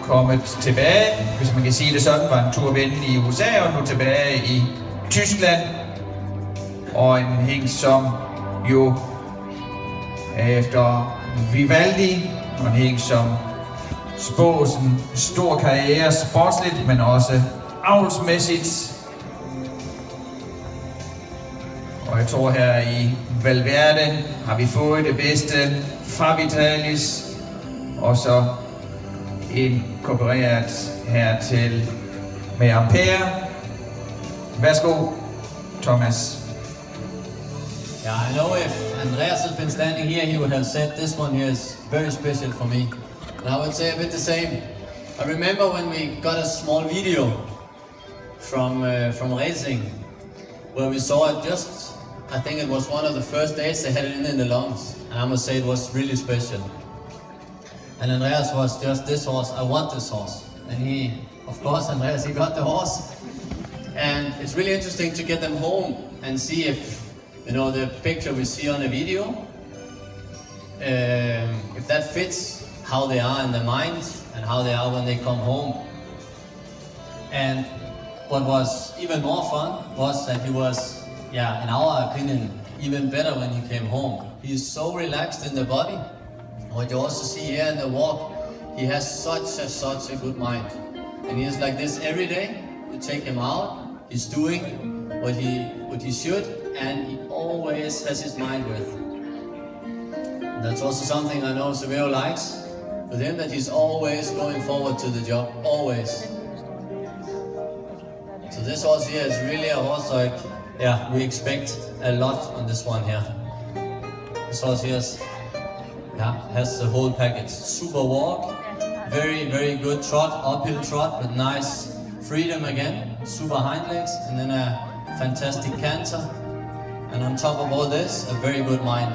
kommet tilbage, hvis man kan sige det sådan, var en tur vende i USA og nu tilbage i Tyskland. Og en hingst, som jo er efter Vivaldi, og en hingst, som spås en stor karriere sportsligt, men også avlsmæssigt. Og jeg tror her i Valverde har vi fået det bedste fra Vitalis, og så inkorporeret hertil med Ampere. Værsgo, Thomas. Yeah, I know if Andreas has been standing here, he would have said this one here is very special for me. And I would say a bit the same. I remember when we got a small video from racing, where we saw it just, I think it was one of the first days they had it in the lungs. And I must say it was really special. And Andreas was just, this horse, I want this horse. And he, of course, Andreas, he got the horse. And it's really interesting to get them home and see if, you know, the picture we see on the video, if that fits how they are in their minds and how they are when they come home. And what was even more fun was that he was, yeah, in our opinion, even better when he came home. He's so relaxed in the body. What you also see here in the walk, he has such a good mind. And he is like this every day. You take him out, he's doing what he should, and he always has his mind with. And that's also something I know Severo likes with him, that he's always going forward to the job, always. So this horse here is really a horse like, yeah, we expect a lot on this one here. This horse here is, yeah, has the whole package. Super walk, very good trot, uphill trot with nice freedom again, super hind legs, and then a fantastic canter. And on top of all this, a very good mind.